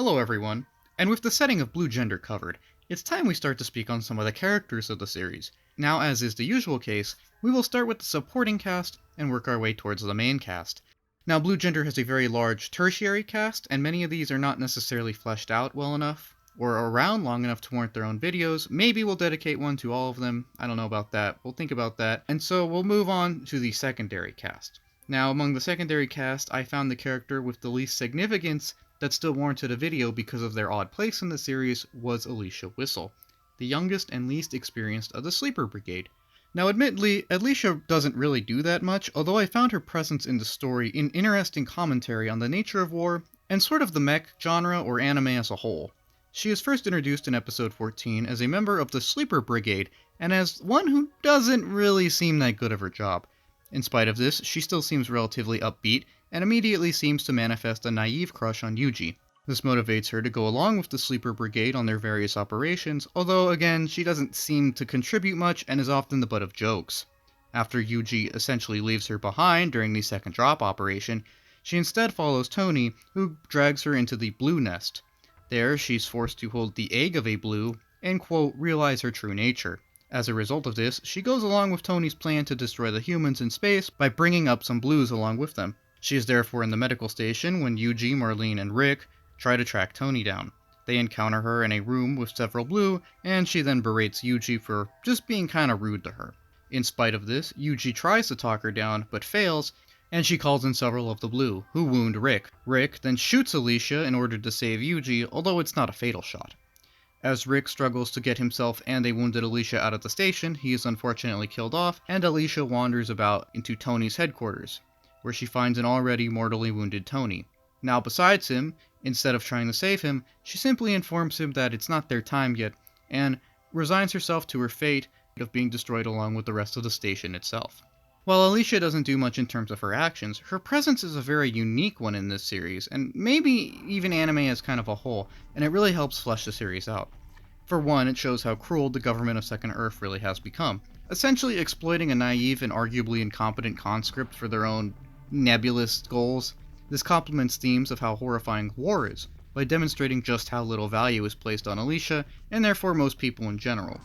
Hello everyone, and with the setting of Blue Gender covered, it's time we start to speak on some of the characters of the series. Now, as is the usual case, we will start with the supporting cast and work our way towards the main cast. Now, Blue Gender has a very large tertiary cast, and many of these are not necessarily fleshed out well enough, or around long enough to warrant their own videos. Maybe we'll dedicate one to all of them, I don't know about that, we'll think about that. And so we'll move on to the secondary cast. Now, among the secondary cast, I found the character with the least significance that still warranted a video because of their odd place in the series was Alisha Whistle, the youngest and least experienced of the Sleeper Brigade. Now admittedly, Alisha doesn't really do that much, although I found her presence in the story an interesting commentary on the nature of war and sort of the mech genre or anime as a whole. She is first introduced in episode 14 as a member of the Sleeper Brigade, and as one who doesn't really seem that good of her job. In spite of this, she still seems relatively upbeat, and immediately seems to manifest a naive crush on Yuji. This motivates her to go along with the Sleeper Brigade on their various operations, although again, she doesn't seem to contribute much and is often the butt of jokes. After Yuji essentially leaves her behind during the second drop operation, she instead follows Tony, who drags her into the Blue Nest. There, she's forced to hold the egg of a Blue and, quote, realize her true nature. As a result of this, she goes along with Tony's plan to destroy the humans in space by bringing up some Blues along with them. She is therefore in the medical station when Yuji, Marlene, and Rick try to track Tony down. They encounter her in a room with several Blue, and she then berates Yuji for just being kinda rude to her. In spite of this, Yuji tries to talk her down, but fails, and she calls in several of the Blue, who wound Rick. Rick then shoots Alisha in order to save Yuji, although it's not a fatal shot. As Rick struggles to get himself and a wounded Alisha out of the station, he is unfortunately killed off, and Alisha wanders about into Tony's headquarters, where she finds an already mortally wounded Tony. Now besides him, instead of trying to save him, she simply informs him that it's not their time yet, and resigns herself to her fate of being destroyed along with the rest of the station itself. While Alisha doesn't do much in terms of her actions, her presence is a very unique one in this series, and maybe even anime as kind of a whole, and it really helps flesh the series out. For one, it shows how cruel the government of Second Earth really has become, essentially exploiting a naive and arguably incompetent conscript for their own nebulous goals. This complements themes of how horrifying war is, by demonstrating just how little value is placed on Alisha, and therefore most people in general.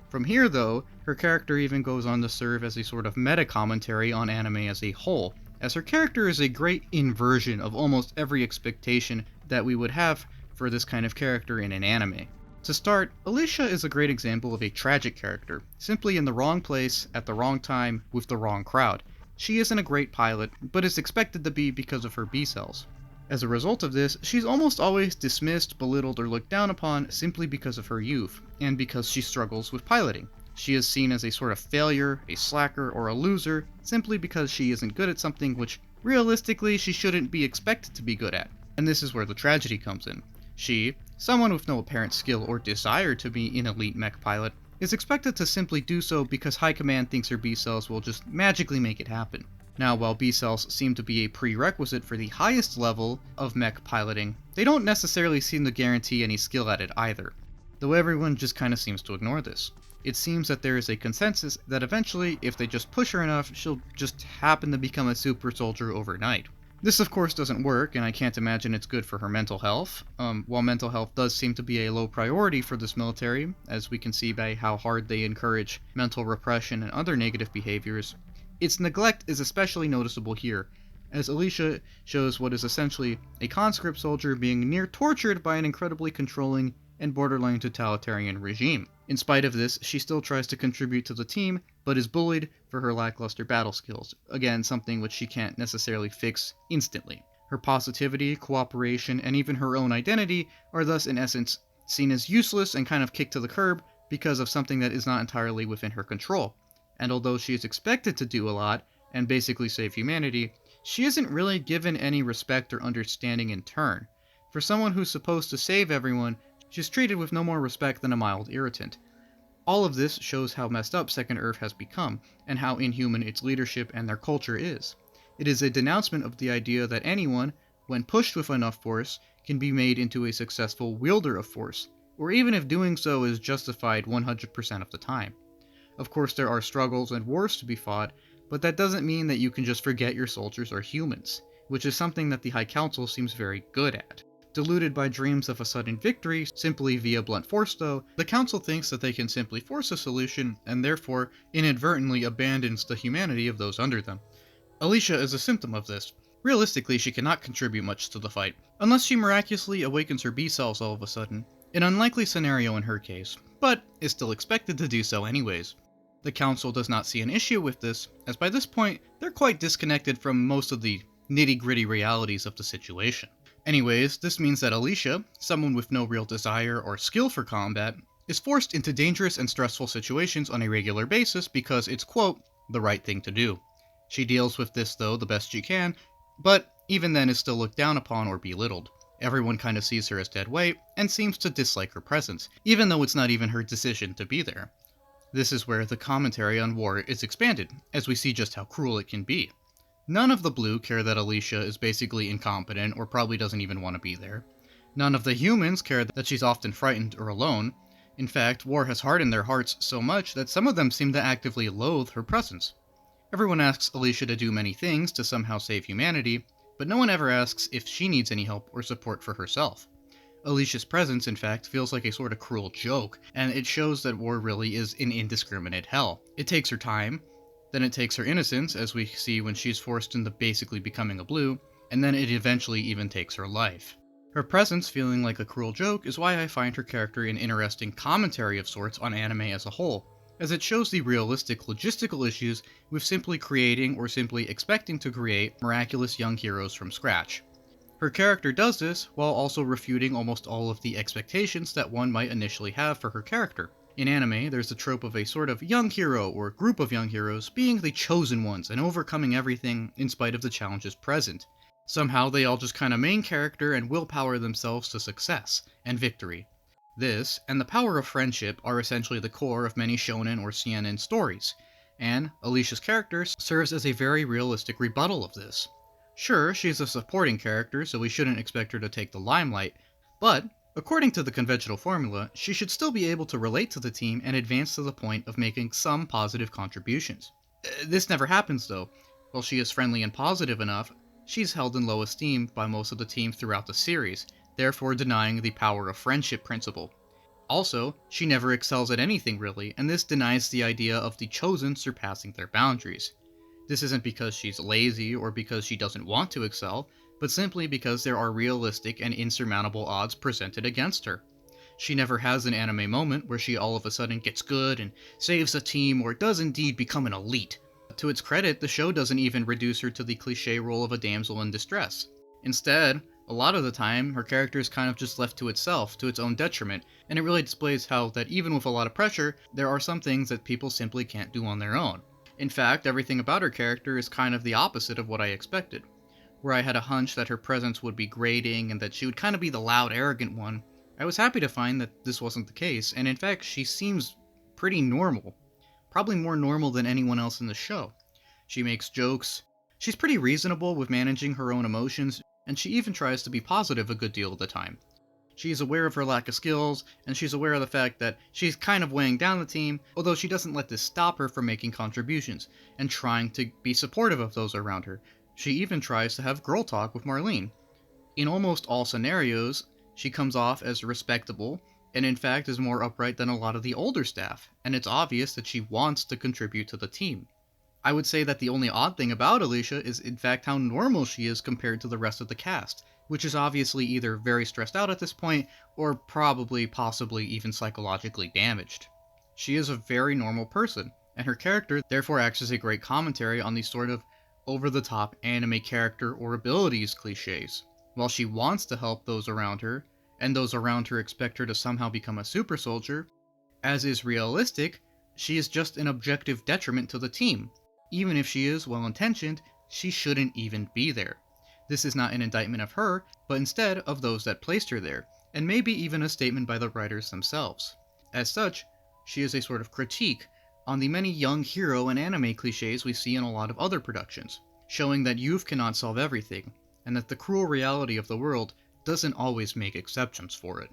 From here though, her character even goes on to serve as a sort of meta-commentary on anime as a whole, as her character is a great inversion of almost every expectation that we would have for this kind of character in an anime. To start, Alisha is a great example of a tragic character, simply in the wrong place, at the wrong time, with the wrong crowd. She isn't a great pilot, but is expected to be because of her B-cells. As a result of this, she's almost always dismissed, belittled, or looked down upon simply because of her youth, and because she struggles with piloting. She is seen as a sort of failure, a slacker, or a loser, simply because she isn't good at something which, realistically, she shouldn't be expected to be good at. And this is where the tragedy comes in. She, someone with no apparent skill or desire to be an elite mech pilot, is expected to simply do so because High Command thinks her B-cells will just magically make it happen. Now, while B-cells seem to be a prerequisite for the highest level of mech piloting, they don't necessarily seem to guarantee any skill at it either, though everyone just kinda seems to ignore this. It seems that there is a consensus that eventually, if they just push her enough, she'll just happen to become a super soldier overnight. This of course doesn't work, and I can't imagine it's good for her mental health. While mental health does seem to be a low priority for this military, as we can see by how hard they encourage mental repression and other negative behaviors, its neglect is especially noticeable here, as Alisha shows what is essentially a conscript soldier being near tortured by an incredibly controlling and borderline totalitarian regime. In spite of this, she still tries to contribute to the team, but is bullied for her lackluster battle skills, again something which she can't necessarily fix instantly. Her positivity, cooperation, and even her own identity are thus in essence seen as useless and kind of kicked to the curb because of something that is not entirely within her control. And although she is expected to do a lot, and basically save humanity, she isn't really given any respect or understanding in turn. For someone who's supposed to save everyone, she's treated with no more respect than a mild irritant. All of this shows how messed up Second Earth has become, and how inhuman its leadership and their culture is. It is a denouncement of the idea that anyone, when pushed with enough force, can be made into a successful wielder of force, or even if doing so is justified 100% of the time. Of course, there are struggles and wars to be fought, but that doesn't mean that you can just forget your soldiers are humans, which is something that the High Council seems very good at. Deluded by dreams of a sudden victory simply via blunt force though, the council thinks that they can simply force a solution and therefore inadvertently abandons the humanity of those under them. Alisha is a symptom of this. Realistically, she cannot contribute much to the fight, unless she miraculously awakens her B-cells all of a sudden. An unlikely scenario in her case, but is still expected to do so anyways. The council does not see an issue with this, as by this point, they're quite disconnected from most of the nitty-gritty realities of the situation. Anyways, this means that Alisha, someone with no real desire or skill for combat, is forced into dangerous and stressful situations on a regular basis because it's, quote, the right thing to do. She deals with this though the best she can, but even then is still looked down upon or belittled. Everyone kinda sees her as dead weight, and seems to dislike her presence, even though it's not even her decision to be there. This is where the commentary on war is expanded, as we see just how cruel it can be. None of the Blue care that Alisha is basically incompetent or probably doesn't even want to be there. None of the humans care that she's often frightened or alone. In fact, war has hardened their hearts so much that some of them seem to actively loathe her presence. Everyone asks Alisha to do many things to somehow save humanity, but no one ever asks if she needs any help or support for herself. Alisha's presence, in fact, feels like a sort of cruel joke, and it shows that war really is an indiscriminate hell. It takes her time, then it takes her innocence, as we see when she's forced into basically becoming a Blue, and then it eventually even takes her life. Her presence feeling like a cruel joke is why I find her character an interesting commentary of sorts on anime as a whole, as it shows the realistic logistical issues with simply creating or simply expecting to create miraculous young heroes from scratch. Her character does this while also refuting almost all of the expectations that one might initially have for her character. In anime, there's the trope of a sort of young hero or group of young heroes being the chosen ones and overcoming everything in spite of the challenges present. Somehow they all just kinda main character and willpower themselves to success and victory. This, and the power of friendship, are essentially the core of many shonen or seinen stories, and Alisha's character serves as a very realistic rebuttal of this. Sure, she's a supporting character, so we shouldn't expect her to take the limelight, but according to the conventional formula, she should still be able to relate to the team and advance to the point of making some positive contributions. This never happens though. While she is friendly and positive enough, she's held in low esteem by most of the team throughout the series, therefore denying the power of friendship principle. Also, she never excels at anything really, and this denies the idea of the chosen surpassing their boundaries. This isn't because she's lazy or because she doesn't want to excel, but simply because there are realistic and insurmountable odds presented against her. She never has an anime moment where she all of a sudden gets good and saves a team or does indeed become an elite. To its credit, the show doesn't even reduce her to the cliché role of a damsel in distress. Instead, a lot of the time, her character is kind of just left to itself, to its own detriment, and it really displays how that even with a lot of pressure, there are some things that people simply can't do on their own. In fact, everything about her character is kind of the opposite of what I expected. Where I had a hunch that her presence would be grating and that she would kind of be the loud, arrogant one, I was happy to find that this wasn't the case, and in fact, she seems pretty normal. Probably more normal than anyone else in the show. She makes jokes, she's pretty reasonable with managing her own emotions, and she even tries to be positive a good deal of the time. She's aware of her lack of skills, and she's aware of the fact that she's kind of weighing down the team, although she doesn't let this stop her from making contributions, and trying to be supportive of those around her. She even tries to have girl talk with Marlene. In almost all scenarios, she comes off as respectable, and in fact is more upright than a lot of the older staff, and it's obvious that she wants to contribute to the team. I would say that the only odd thing about Alisha is in fact how normal she is compared to the rest of the cast, which is obviously either very stressed out at this point, or possibly even psychologically damaged. She is a very normal person, and her character therefore acts as a great commentary on these sort of over-the-top anime character or abilities cliches. While she wants to help those around her, and those around her expect her to somehow become a super soldier, as is realistic, she is just an objective detriment to the team. Even if she is well-intentioned, she shouldn't even be there. This is not an indictment of her, but instead of those that placed her there, and maybe even a statement by the writers themselves. As such, she is a sort of critique on the many young hero and anime cliches we see in a lot of other productions, showing that youth cannot solve everything, and that the cruel reality of the world doesn't always make exceptions for it.